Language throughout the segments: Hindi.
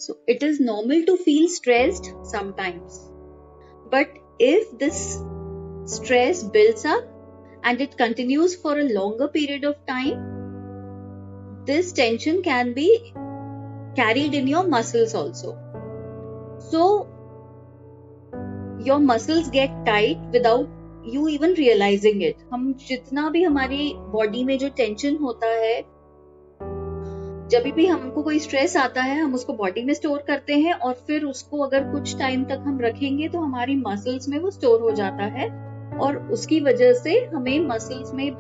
So it is normal to feel stressed sometimes, but if this stress builds up and it continues for a longer period of time, this tension can be carried in your muscles also. So your muscles get tight without you even realizing it. हम जितना भी हमारी बॉडी में जो टेंशन होता है, जब भी हमको कोई स्ट्रेस आता है हम उसको बॉडी में स्टोर करते हैं और फिर उसको अगर कुछ टाइम तक हम रखेंगे तो हमारी मसल्स में वो स्टोर हो जाता है और उसकी वजह से हमें मसल्स में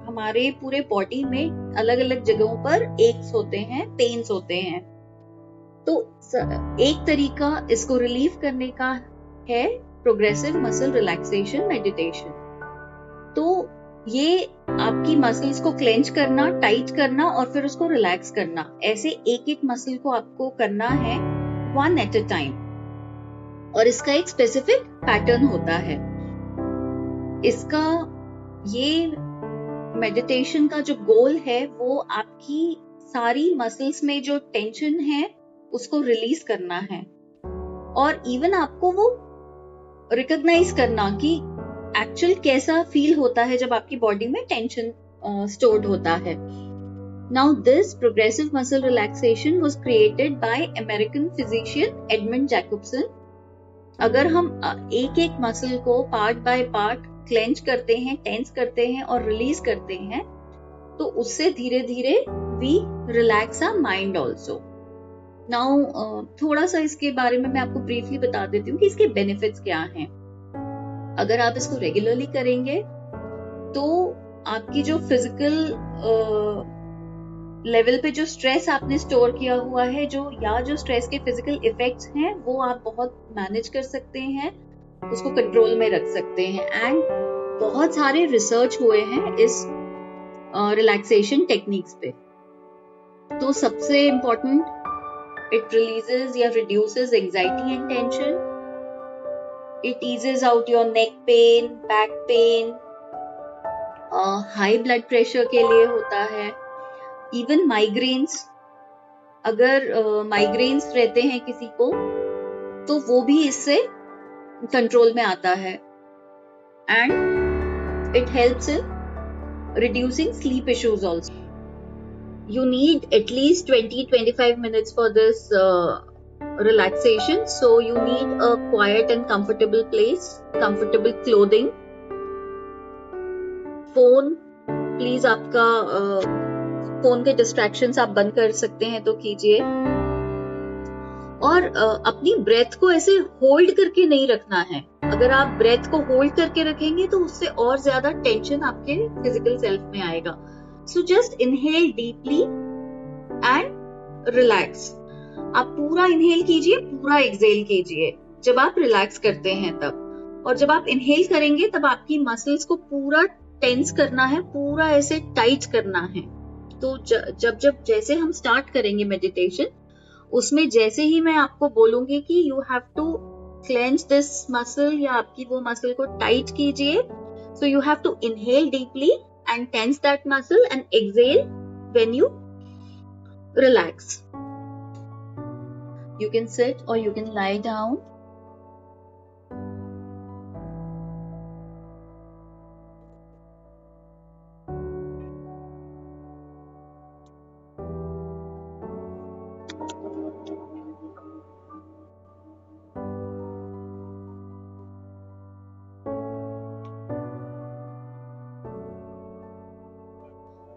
हमारे पूरे बॉडी में अलग अलग जगहों पर एक्स होते हैं, पेन्स होते हैं. तो एक तरीका इसको रिलीव करने का है प्रोग्रेसिव मसल रिलैक्सेशन मेडिटेशन. तो ये आपकी मसल्स को क्लेंच करना, टाइट करना और फिर उसको रिलैक्स करना, ऐसे एक एक मसल को आपको करना है वन एट अ टाइम. और इसका एक स्पेसिफिक पैटर्न होता है. इसका ये मेडिटेशन का जो गोल है वो आपकी सारी मसल्स में जो टेंशन है उसको रिलीज करना है और इवन आपको वो रिकॉग्नाइज करना कि एक्चुअल कैसा फील होता है जब आपकी बॉडी में टेंशन स्टोर्ड होता है. Now this progressive muscle relaxation was created by American physician Edmund Jacobson. अगर हम एक एक मसल को पार्ट बाय पार्ट क्लेंच करते हैं, टेंस करते हैं और रिलीज करते हैं तो उससे धीरे धीरे we relax our mind also. Now थोड़ा सा इसके बारे में मैं आपको ब्रीफली बता देती हूँ कि इसके बेनिफिट्स क्या हैं. अगर आप इसको रेगुलरली करेंगे तो आपकी जो फिजिकल लेवल पे जो स्ट्रेस आपने स्टोर किया हुआ है, जो स्ट्रेस के फिजिकल इफेक्ट्स हैं वो आप बहुत मैनेज कर सकते हैं, उसको कंट्रोल में रख सकते हैं. एंड बहुत सारे रिसर्च हुए हैं इस रिलैक्सेशन टेक्निक्स पे. तो सबसे इम्पोर्टेंट, इट रिलीजेस या reduces anxiety and tension. It eases out your neck pain, back pain, high blood pressure के लिए होता है. Even migraines, अगर migraines रहते हैं किसी को तो वो भी इससे कंट्रोल में आता है. And it helps in reducing sleep issues also. You need at least 20-25 minutes for this relaxation, so you need a quiet and comfortable place, comfortable clothing. Phone please आपका फोन के डिस्ट्रैक्शंस आप बंद कर सकते हैं तो कीजिए. और अपनी ब्रेथ को ऐसे होल्ड करके नहीं रखना है. अगर आप ब्रेथ को होल्ड करके रखेंगे तो उससे और ज्यादा टेंशन आपके फिजिकल सेल्फ में आएगा. So just inhale deeply and relax. आप पूरा इनहेल कीजिए, पूरा एक्सहेल कीजिए जब आप रिलैक्स करते हैं तब. और जब आप इनहेल करेंगे तब आपकी मसल्स को पूरा टेंस करना है, पूरा ऐसे टाइट करना है. तो जब जैसे हम स्टार्ट करेंगे मेडिटेशन, उसमें जैसे ही मैं आपको बोलूंगी कि you have to clench this muscle या आपकी वो मसल को टाइट कीजिए, so you have to inhale deeply and tense that muscle and exhale when you relax. You can sit or you can lie down.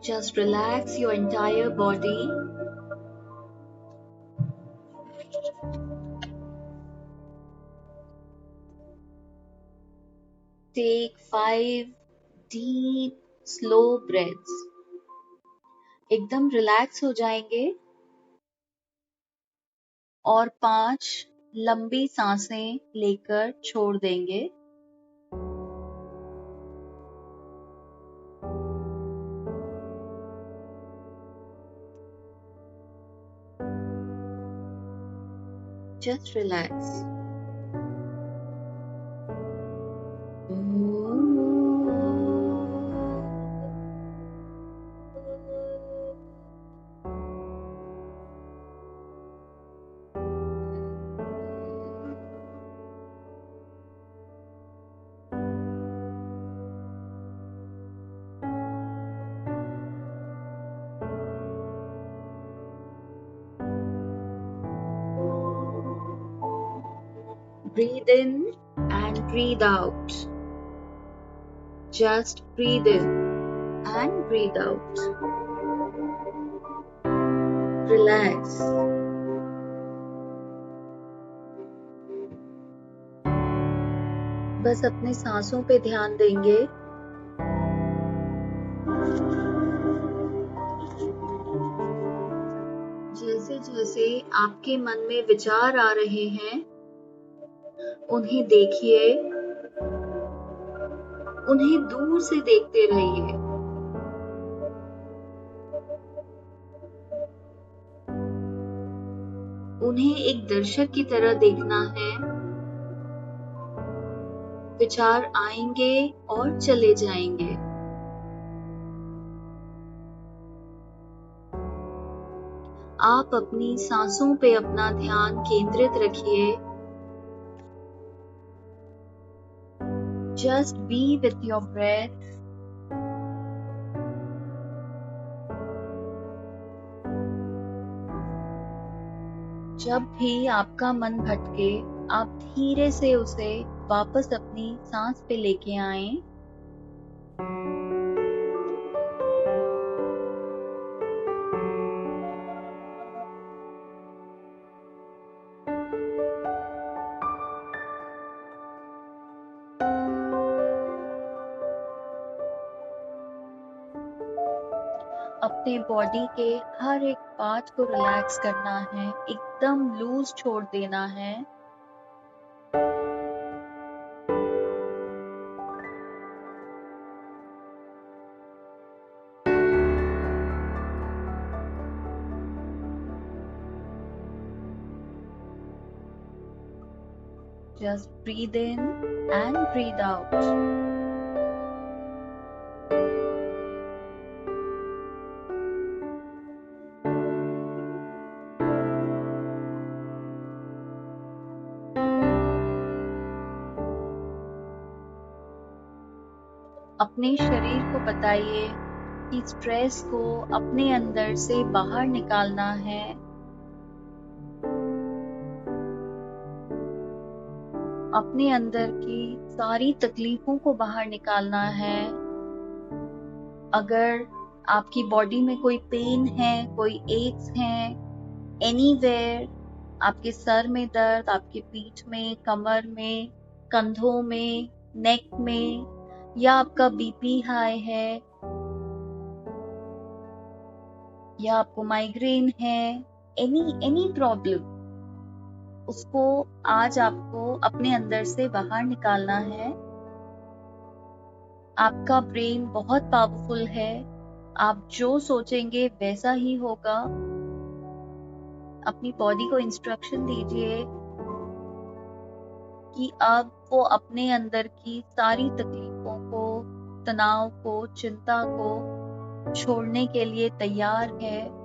Just relax your entire body. Take 5 deep, slow breaths. एकदम रिलैक्स हो जाएंगे और 5 लंबी सांसें लेकर छोड़ देंगे. Just relax. Breathe in and breathe out. Just breathe in and breathe out. Relax. बस अपने सांसों पे ध्यान देंगे। जैसे जैसे आपके मन में विचार आ रहे हैं, उन्हें देखिए, उन्हें दूर से देखते रहिए। उन्हें एक दर्शक की तरह देखना है। विचार आएंगे और चले जाएंगे। आप अपनी सांसों पे अपना ध्यान केंद्रित रखिए। Just be with your breath. जब भी आपका मन भटके, आप धीरे से उसे वापस अपनी सांस पे लेके आएं। अपने बॉडी के हर एक पार्ट को रिलैक्स करना है, एकदम लूज छोड़ देना है। Just breathe in and breathe out. अपने शरीर को बताइए कि स्ट्रेस को अपने अंदर से बाहर निकालना है। अपने अंदर की सारी तकलीफों को बाहर निकालना है। अगर आपकी बॉडी में कोई पेन है, कोई एक्स हैं, एनीवेयर, आपके सर में दर्द, आपके पीठ में, कमर में, कंधों में, नेक में, या आपका बीपी हाई है, या आपको माइग्रेन है, एनी प्रॉब्लम, उसको आज आपको अपने अंदर से बाहर निकालना है। आपका ब्रेन बहुत पावरफुल है। आप जो सोचेंगे वैसा ही होगा। अपनी बॉडी को इंस्ट्रक्शन दीजिए कि अब वो अपने अंदर की सारी तकलीफों को, तनाव को, चिंता को छोड़ने के लिए तैयार है।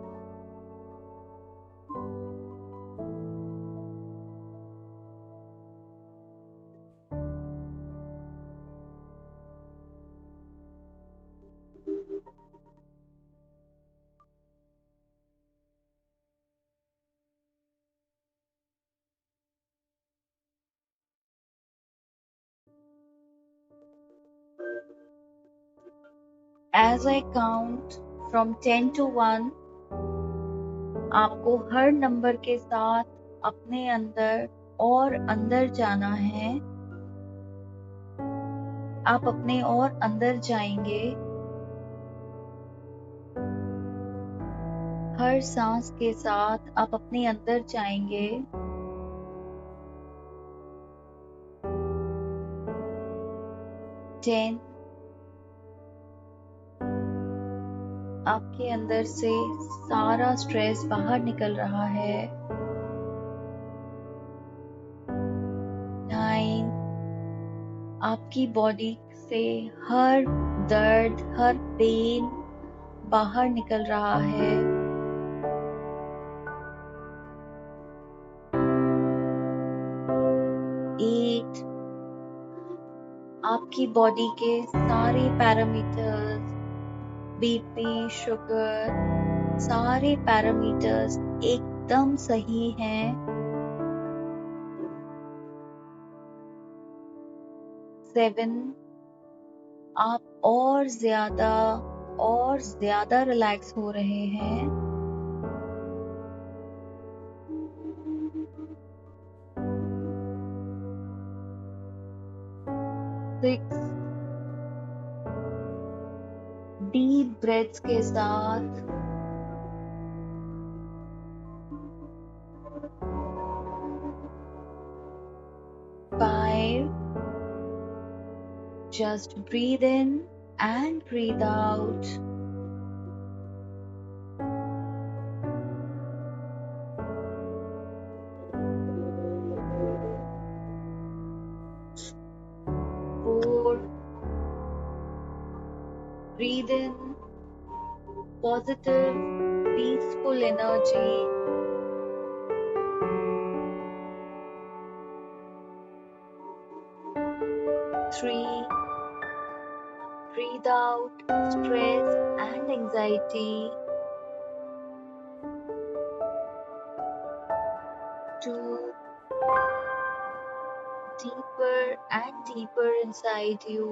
As I count from 10 to 1, आपको हर नंबर के साथ अपने अंदर और अंदर जाना है। आप अपने और अंदर जाएंगे। हर सांस के साथ आप अपने अंदर जाएंगे। 10, आपके अंदर से सारा स्ट्रेस बाहर निकल रहा है। 9, आपकी बॉडी से हर दर्द, हर पेन बाहर निकल रहा है। 8, आपकी बॉडी के सारे पैरामीटर्स, बीपी, शुगर, सारे पैरामीटर्स एकदम सही हैं। 7 आप और ज्यादा रिलैक्स हो रहे हैं। 6 डीप ब्रेथ्स के साथ 5 just breathe in and breathe out. 4 breathe in positive peaceful energy. 3 breathe out stress and anxiety. 2 deeper and deeper inside you.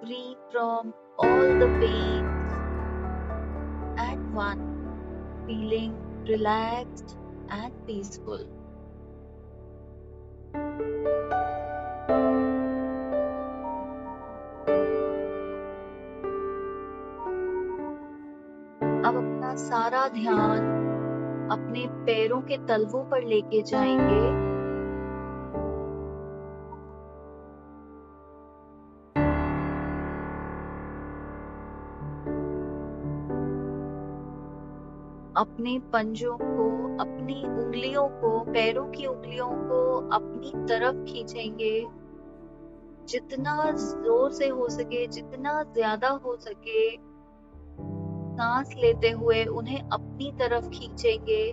Free from all the pains. And 1 feeling relaxed and peaceful. अब अपना सारा ध्यान अपने पैरों के तलवों पर लेके जाएंगे। अपने पंजों को, अपनी उंगलियों को, पैरों की उंगलियों को अपनी तरफ खींचेंगे। जितना जोर से हो सके, जितना ज्यादा हो सके, सांस लेते हुए उन्हें अपनी तरफ खींचेंगे।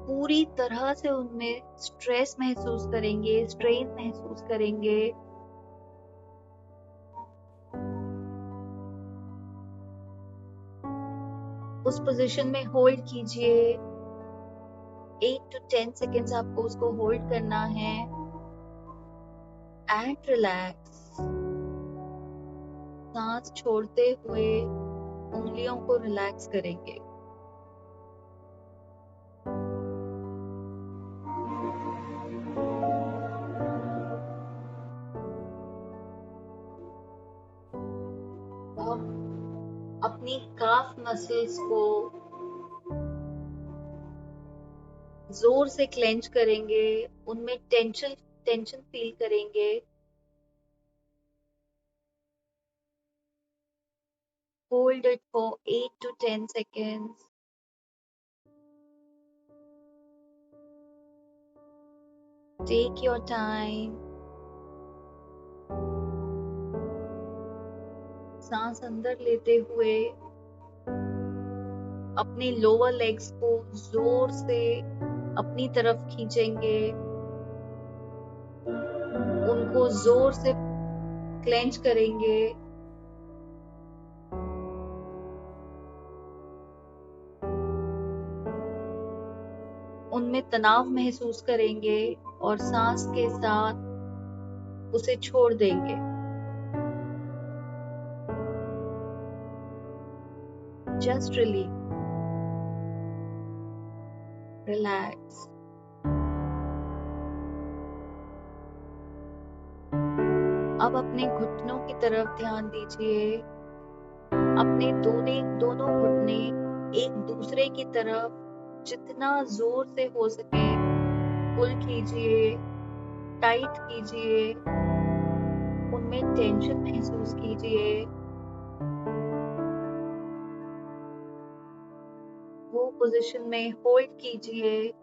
पूरी तरह से उनमें स्ट्रेस महसूस करेंगे, स्ट्रेन महसूस करेंगे। उस पोजीशन में होल्ड कीजिए। 8 to 10 सेकेंड्स आपको उसको होल्ड करना है। And relax. सांस छोड़ते हुए उंगलियों को रिलैक्स करेंगे। अब अपनी काफ मसल्स को जोर से क्लेंच करेंगे, उनमें टेंशन फील करेंगे। Hold it for 8 to 10 seconds. Take your time. सांस अंदर लेते हुए अपने लोअर लेग्स को जोर से अपनी तरफ खींचेंगे, उनको जोर से क्लेंच करेंगे। उनमें तनाव महसूस करेंगे और सांस के साथ उसे छोड़ देंगे। Just release. Relax. अब अपने घुटनों की तरफ ध्यान दीजिए। अपने दोनों घुटने एक दूसरे की तरफ जितना जोर से हो सके पुल कीजिए, टाइट कीजिए, उनमें टेंशन महसूस कीजिए। वो पोजीशन में होल्ड कीजिए।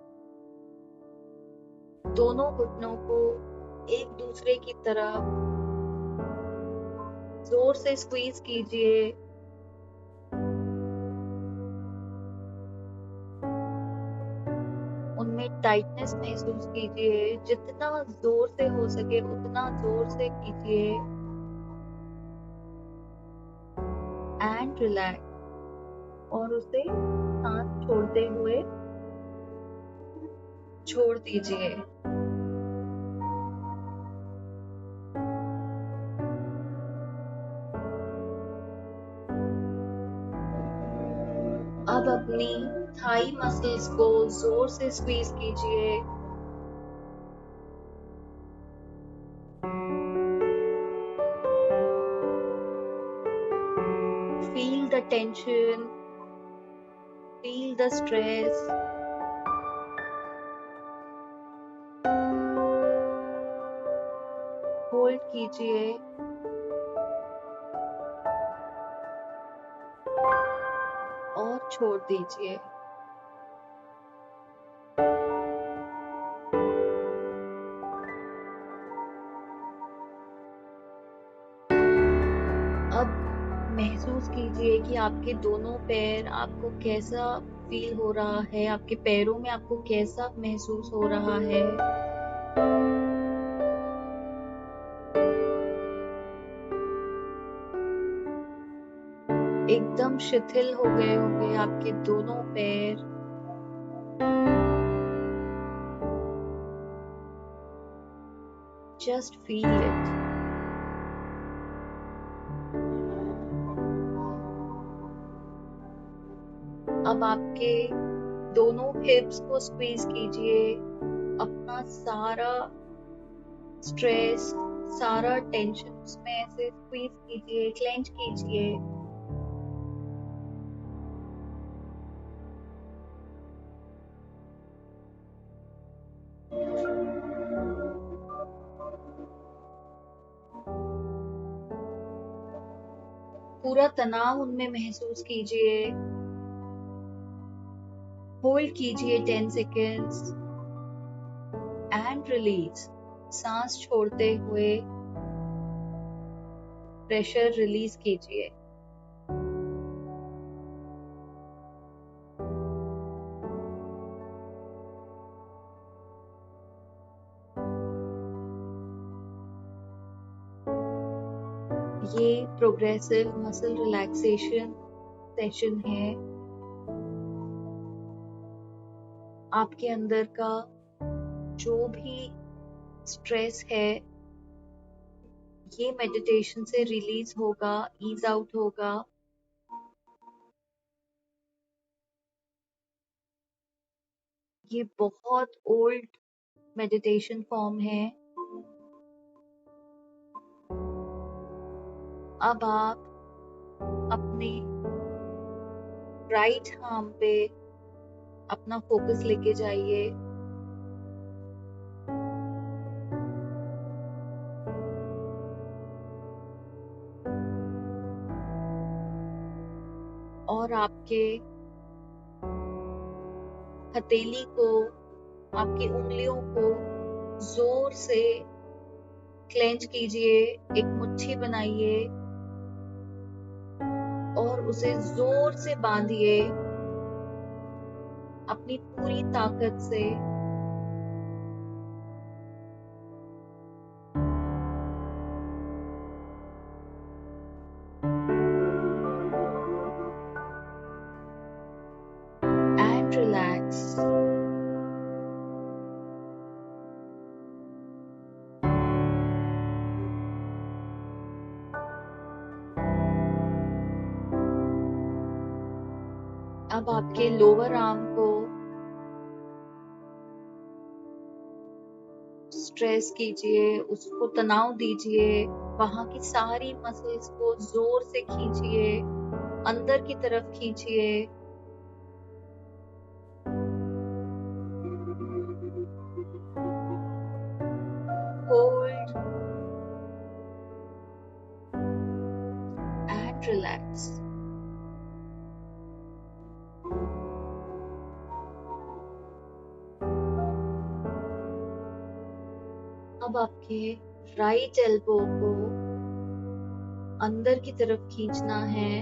दोनों घुटनों को एक दूसरे की तरफ जोर से स्क्वीज कीजिए। उनमें टाइटनेस महसूस कीजिए। जितना जोर से हो सके उतना जोर से कीजिए। And relax. और उसे सांस छोड़ते हुए छोड़ दीजिए। अब अपनी थाई मसल्स को जोर से स्क्वीज कीजिए। Feel the tension, feel the stress. Hold कीजिए और छोड़ दीजिए। अब महसूस कीजिए कि आपके दोनों पैर, आपको कैसा फील हो रहा है, आपके पैरों में आपको कैसा महसूस हो रहा है। एकदम शिथिल हो गए होंगे आपके दोनों पैर। Just feel it. अब आपके दोनों हिप्स को स्क्वीज कीजिए। अपना सारा स्ट्रेस, सारा टेंशन उसमें ऐसे स्क्वीज कीजिए, क्लेंच कीजिए। पूरा तनाव उनमें महसूस कीजिए। होल्ड कीजिए 10 सेकेंड्स एंड रिलीज। सांस छोड़ते हुए प्रेशर रिलीज कीजिए। ये प्रोग्रेसिव मसल रिलैक्सेशन सेशन है। आपके अंदर का जो भी स्ट्रेस है ये मेडिटेशन से रिलीज होगा, ईज आउट होगा। ये बहुत ओल्ड मेडिटेशन फॉर्म है। अब आप अपने राइट आर्म पे अपना फोकस लेके जाइए। और आपके हथेली को, आपकी उंगलियों को जोर से क्लेंच कीजिए। एक मुट्ठी बनाइए और उसे जोर से बांधिए अपनी पूरी ताकत से। And relax. अब आपके लोअर आर्म को स्ट्रेस कीजिए, उसको तनाव दीजिए। वहां की सारी मसल्स को जोर से खींचिए, अंदर की तरफ खींचिए। Hold and relax. अब आपके राइट एल्बो को अंदर की तरफ खींचना है।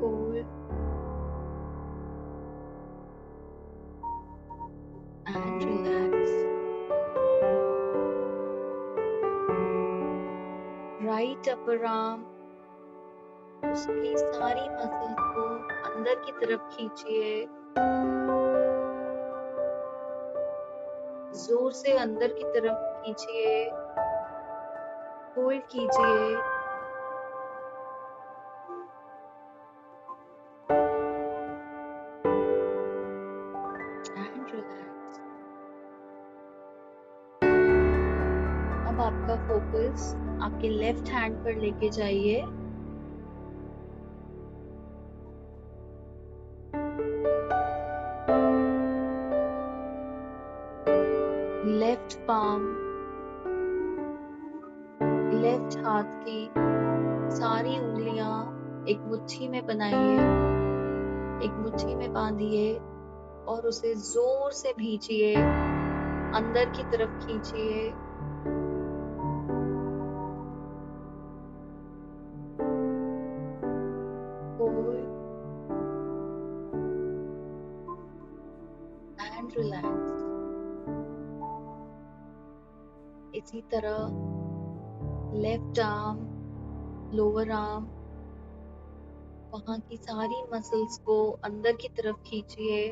Hold and relax. Right upper arm, उसकी सारी मसल्स को अंदर की तरफ खींचिए, जोर से अंदर की तरफ खींचिए, होल्ड कीजिए एंड रिलैक्स। अब आपका फोकस आपके लेफ्ट हैंड पर लेके जाइए, लेफ्ट पाम, लेफ्ट हाथ की सारी उंगलियां एक मुट्ठी में बनाइए, एक मुट्ठी में बांधिए और उसे जोर से भींचिए, अंदर की तरफ खींचिए, होल्ड एंड रिलैक्स। इसी तरह लेफ्ट आर्म, लोअर आर्म, वहां की सारी मसल्स को अंदर की तरफ खींचिए,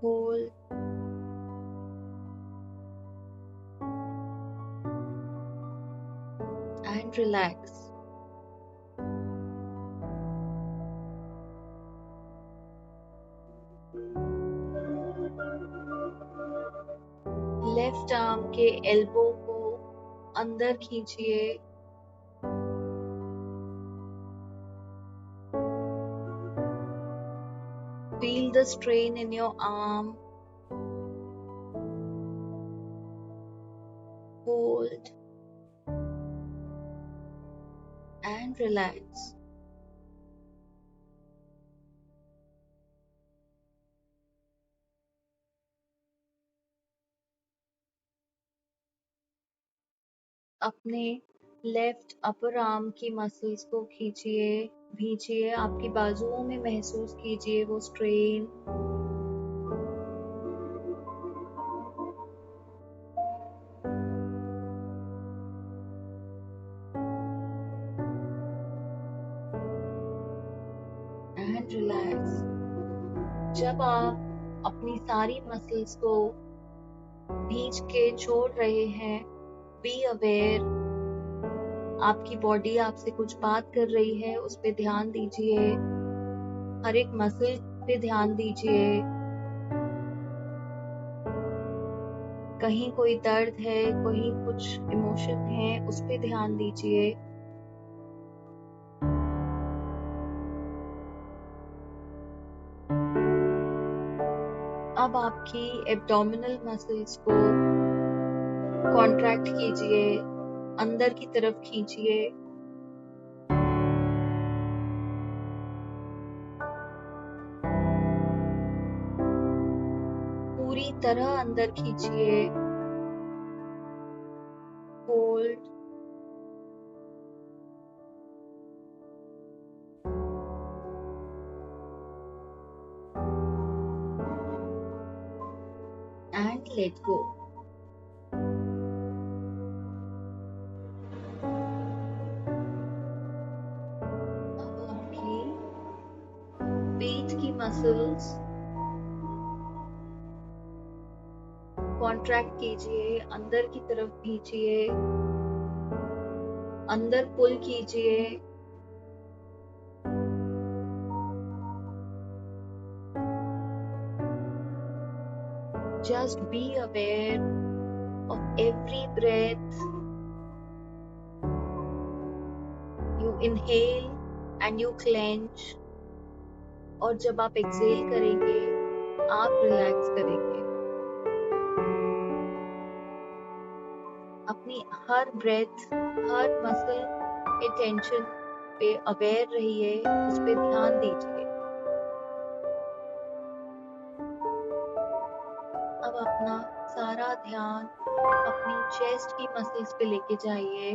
hold and relax. Left arm के एल्बो को अंदर खींचिए, feel the strain in your arm, hold and relax. अपने लेफ्ट अपर आर्म की मसल्स को खींचिए, भींचिए, आपकी बाजुओं में महसूस कीजिए वो स्ट्रेन। And relax. जब आप अपनी सारी मसल्स को भींच के छोड़ रहे हैं, बी अवेयर, आपकी बॉडी आपसे कुछ बात कर रही है, उस पे ध्यान दीजिए, हर एक मसल पे ध्यान दीजिए। कहीं कोई दर्द है, कहीं कुछ इमोशन है, उस पे ध्यान दीजिए। अब आपकी एब्डोमिनल मसल्स को कॉन्ट्रैक्ट कीजिए, अंदर की तरफ खींचिए, पूरी तरह अंदर खींचिए, होल्ड एंड लेट गो। अब आपकी पेट की मसल्स कॉन्ट्रैक्ट कीजिए, अंदर की तरफ खींचिए, अंदर पुल कीजिए, just be aware of every breath you inhale and you clench, और जब आप एक्सेल करेंगे आप रिलैक्स करेंगे। अपनी हर ब्रेथ, हर मसल के टेंशन पे अवेयर रहिए, उस पे ध्यान दीजिए। अब अपना सारा ध्यान अपनी चेस्ट की मसल्स पे लेके जाइए।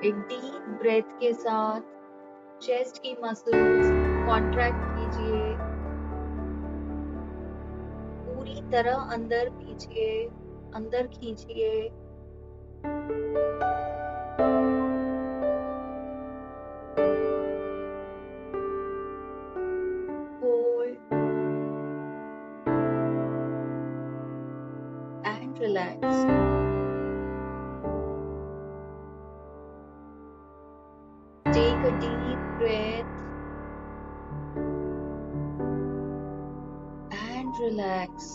एक डीप ब्रेथ के साथ चेस्ट की मसल्स कॉन्ट्रैक्ट कीजिए, पूरी तरह अंदर खींचिए, अंदर खींचिए, hold and relax. Take a deep breath and relax.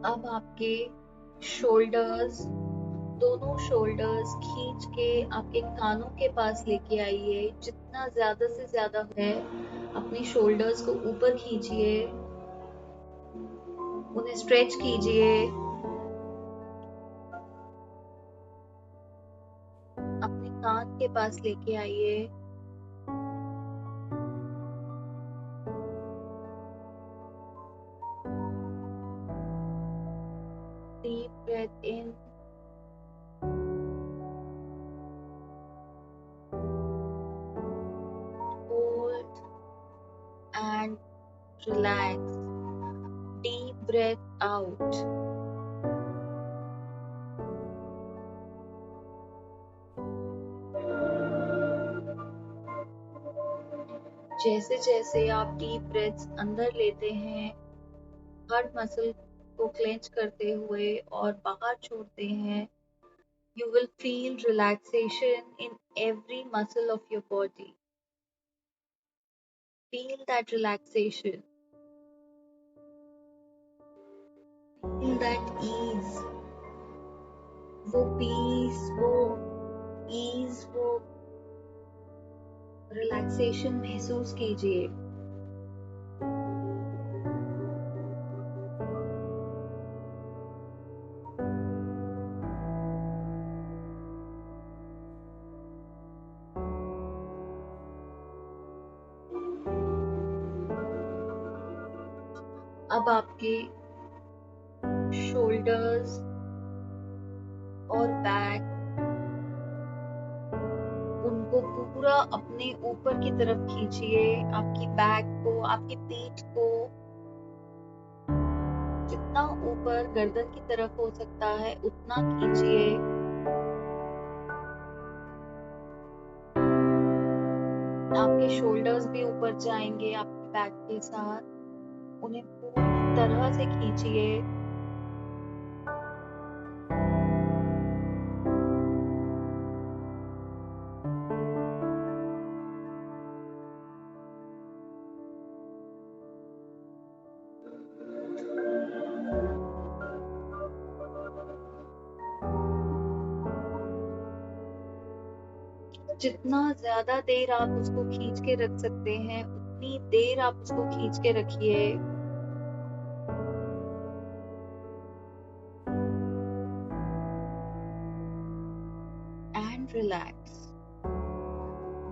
अब आपके शोल्डर्स, दोनों शोल्डर्स खींच के आपके कानों के पास लेके आइए। जितना ज्यादा से ज्यादा है अपनी शोल्डर्स को ऊपर खींचिए, उन्हें स्ट्रेच कीजिए। अपने कान के पास लेके आइए। Deep breath in, hold and relax. Deep breath out. जैसे जैसे आप डीप ब्रेथ्स अंदर लेते हैं, हर मसल को क्लेंच करते हुए और बाहर छोड़ते हैं, you will feel relaxation in every muscle of your body. Feel that relaxation. Feel that ease. वो पीस, वो ईज, वो रिलैक्सेशन महसूस कीजिए। अब आपके शोल्डर्स और बैक, उनको पूरा अपने ऊपर की तरफ खींचिए। आपकी बैक को, आपकी पीठ को जितना ऊपर गर्दन की तरफ हो सकता है उतना खींचिए। आपके शोल्डर्स भी ऊपर जाएंगे आपके बैक के साथ, उन्हें पूरी तरह से खींचिए। जितना ज्यादा देर आप उसको खींच के रख सकते हैं उतनी देर आप उसको खींच के रखिए। And relax.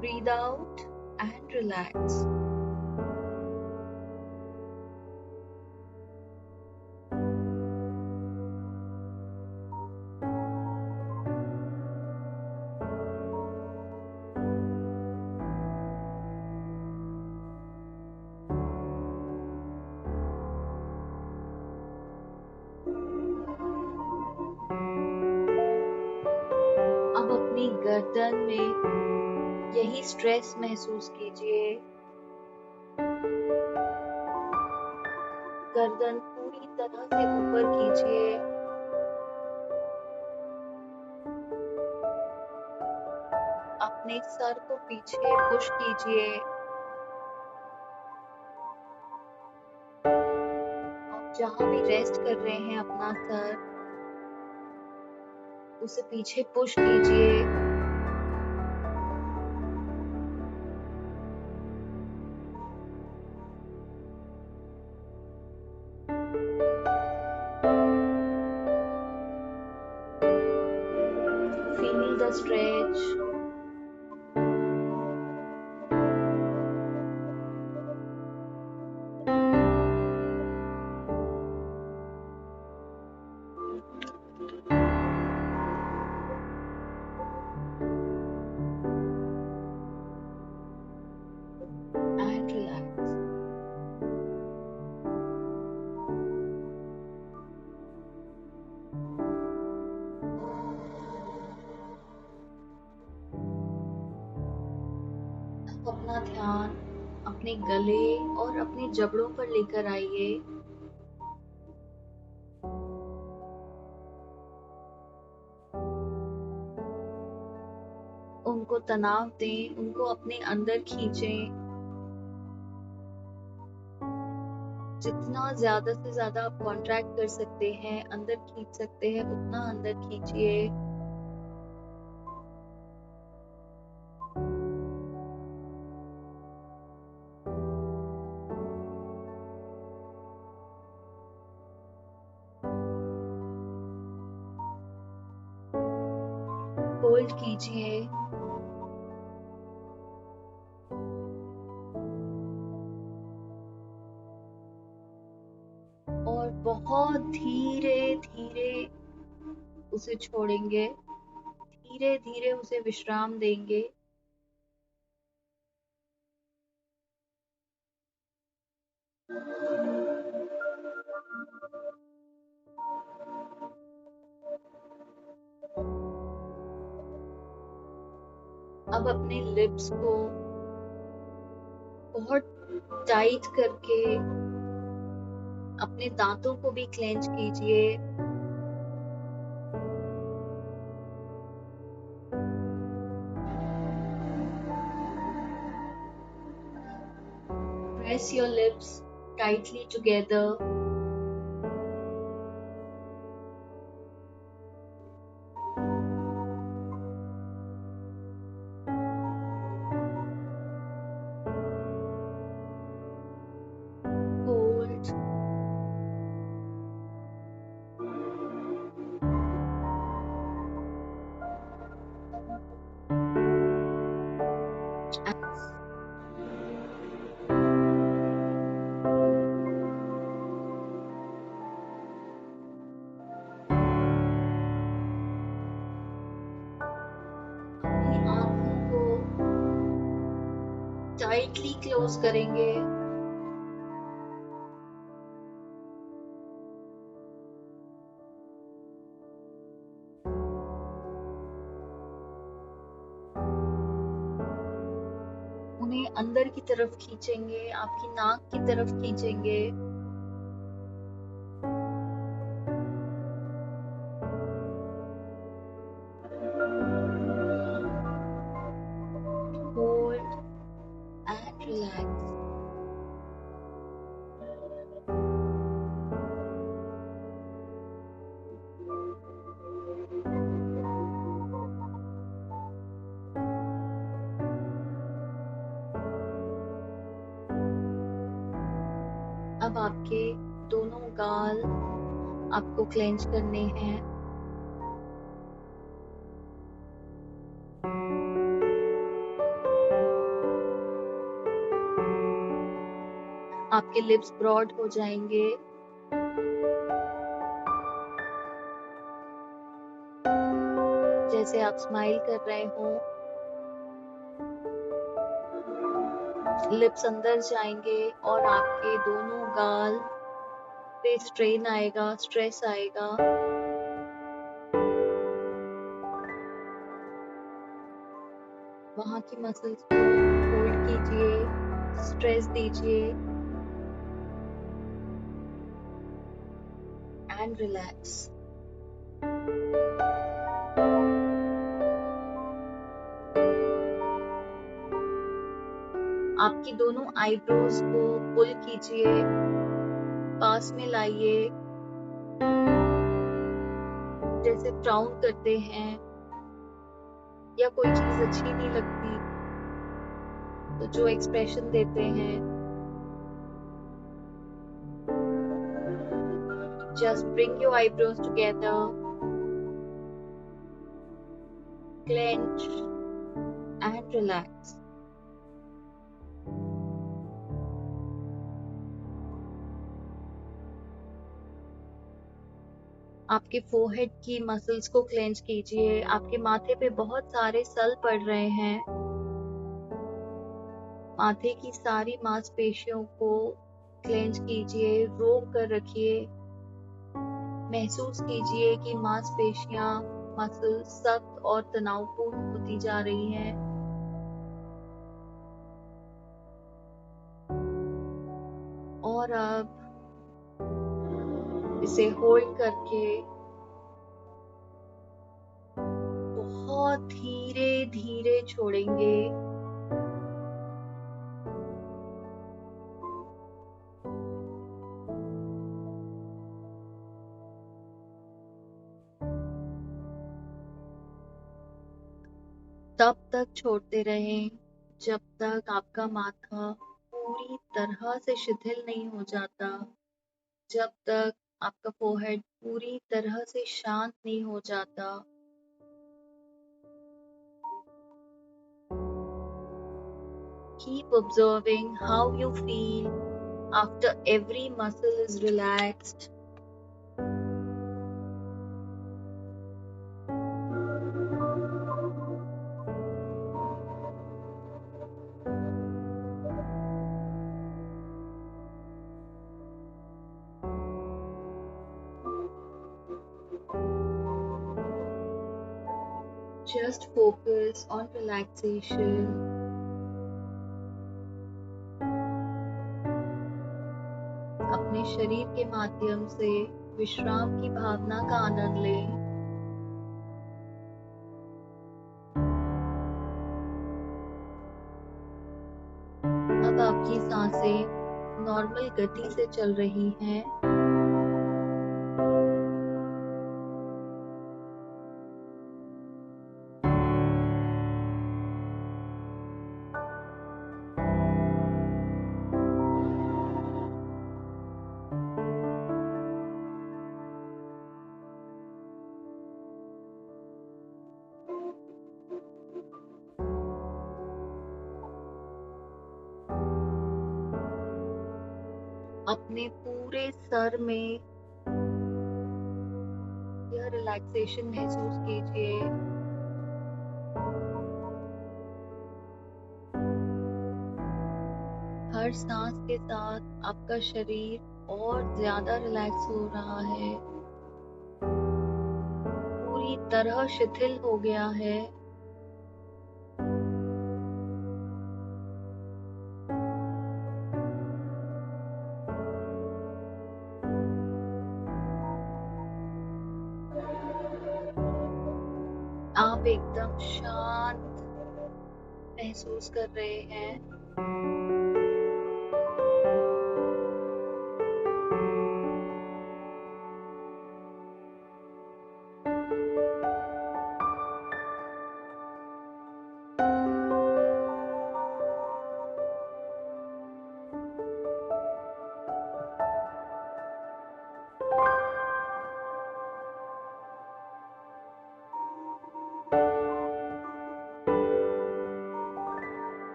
Breathe out and relax. अब अपनी गर्दन में यही स्ट्रेस महसूस कीजिए। गर्दन पूरी तरह से ऊपर कीजिए। अपने सर को पीछे पुश कीजिए और जहां भी रेस्ट कर रहे हैं अपना सर, उसे पीछे पुश कीजिए। Feel the stretch. अपना ध्यान अपने गले और अपने जबड़ों पर लेकर आइए। उनको तनाव दें, उनको अपने अंदर खींचें। जितना ज्यादा से ज्यादा आप कॉन्ट्रैक्ट कर सकते हैं, अंदर खींच सकते हैं, उतना अंदर खींचिए। होल्ड कीजिए। और बहुत धीरे धीरे उसे छोड़ेंगे, धीरे धीरे उसे विश्राम देंगे। अब अपने लिप्स को बहुत टाइट करके अपने दांतों को भी क्लेंच कीजिए। Press your lips tightly together. Hold. अपनी आंखों को टाइटली क्लोज करेंगे। उन्हें अंदर की तरफ खींचेंगे, आपकी नाक की तरफ खींचेंगे। Hold and relax. अब आपके दोनों गाल आपको क्लेंच करने हैं। आपके लिप्स ब्रॉड हो जाएंगे। जैसे आप स्माइल कर रहे हो। लिप्स अंदर जाएंगे और आपके दोनों गाल पे स्ट्रेन आएगा, स्ट्रेस आएगा। वहां की मसल्स को होल्ड कीजिए, स्ट्रेस दीजिए एंड रिलैक्स। आपकी दोनों आईब्रोज को पुल कीजिए, पास में लाइए, जैसे फ्राउन करते हैं या कोई चीज अच्छी नहीं लगती तो जो एक्सप्रेशन देते हैं। Just bring your eyebrows together, clench and relax. आपके फोरहेड की मसल्स को क्लेंच कीजिए। आपके माथे पे बहुत सारे सल पड़ रहे हैं। माथे की सारी मांसपेशियों को क्लेंच कीजिए, रोक कर रखिए। महसूस कीजिए कि मांसपेशियां, मसल सख्त और तनावपूर्ण होती जा रही हैं। और अब इसे होल्ड करके बहुत धीरे धीरे छोड़ेंगे। तब तक छोड़ते रहें जब तक आपका माथा पूरी तरह से शिथिल नहीं हो जाता, जब तक आपका फोरहेड पूरी तरह से शांत नहीं हो जाता। Keep observing how you feel after every muscle is relaxed. Just focus on relaxation. अपने शरीर के माध्यम से विश्राम की भावना का आनंद लें। अब आपकी सांसें नॉर्मल गति से चल रही हैं। अपने पूरे सर में यह रिलैक्सेशन महसूस कीजिए। हर सांस के साथ आपका शरीर और ज्यादा रिलैक्स हो रहा है, पूरी तरह शिथिल हो गया है। आप एकदम शांत महसूस कर रहे हैं।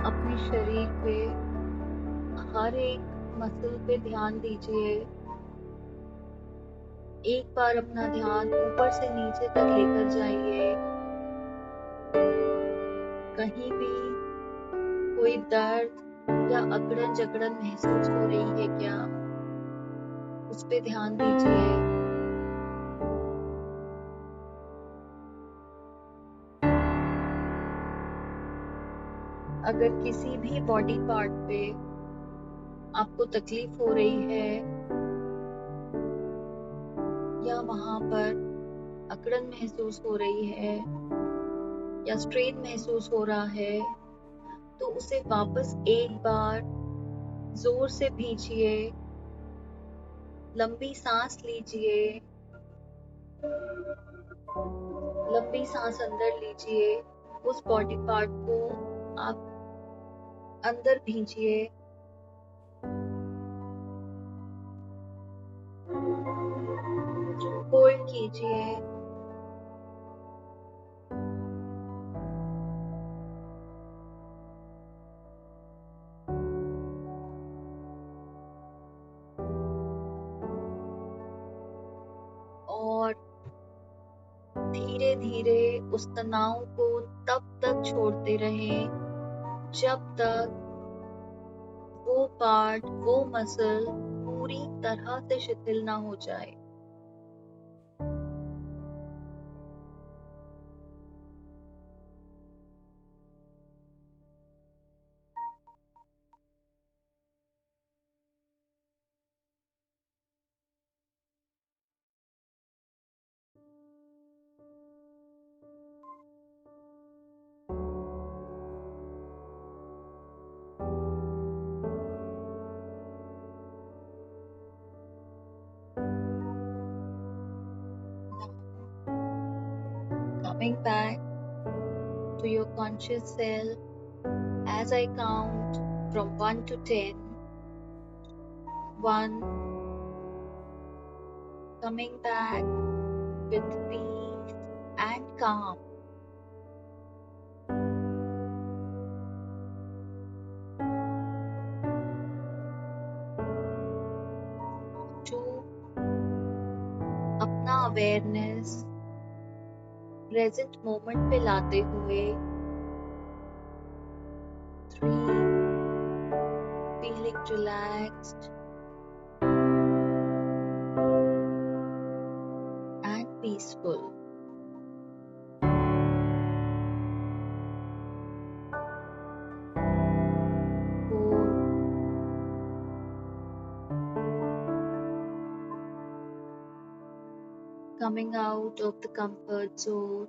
अपने शरीर पे हर एक मसल पे ध्यान दीजिए। एक बार अपना ध्यान ऊपर से नीचे तक लेकर जाइए। कहीं भी कोई दर्द या अकड़न जकड़न महसूस हो रही है क्या, उस पे ध्यान दीजिए। अगर किसी भी बॉडी पार्ट पे आपको तकलीफ हो रही है या वहां पर अकड़न महसूस हो रही है या स्ट्रेन महसूस हो रहा है, तो उसे वापस एक बार जोर से खींचिए, लंबी सांस लीजिए, लंबी सांस अंदर लीजिए। उस बॉडी पार्ट को आप अंदर खींचिए, होल्ड कीजिए। और धीरे धीरे उस तनाव को तब तक छोड़ते रहें जब तक वो पार्ट, वो मसल पूरी तरह से शिथिल ना हो जाए। Coming back to your conscious self as I count from 1 to 10. 1. Coming back with peace and calm. 2. अपना अवेयरनेस प्रेजेंट मोमेंट पे लाते हुए. 3. feeling relaxed and peaceful. 4. coming out of the comfort zone.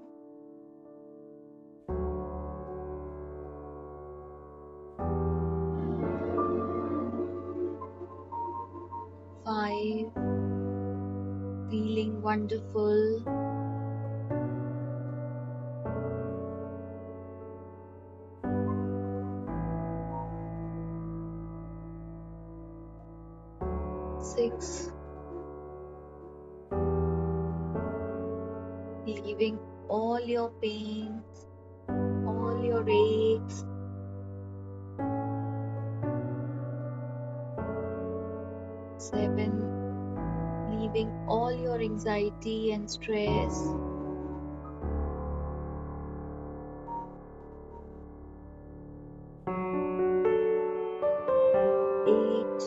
5. feeling wonderful. 6. leaving all your pains, all your aches. 7. leaving all your anxiety and stress. 8.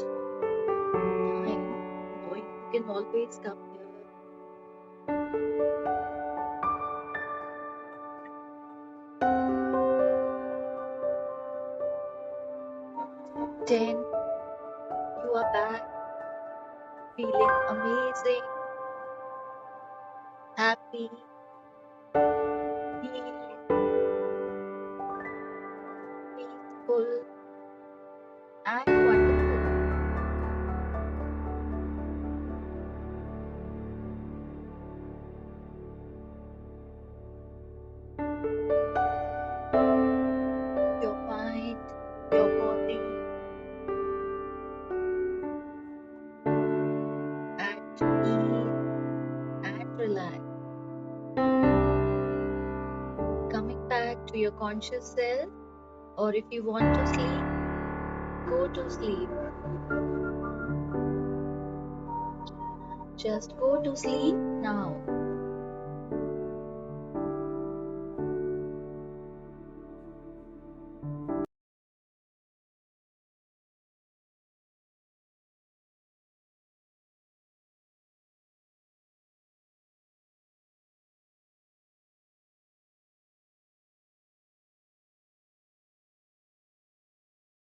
9. Boy, you can always come here. 10. you are back, feeling amazing, happy, healed, peaceful, and wonderful. Your mind, your body, at ease and relaxed. Coming back to your conscious self, or if you want to sleep, go to sleep. Just go to sleep now.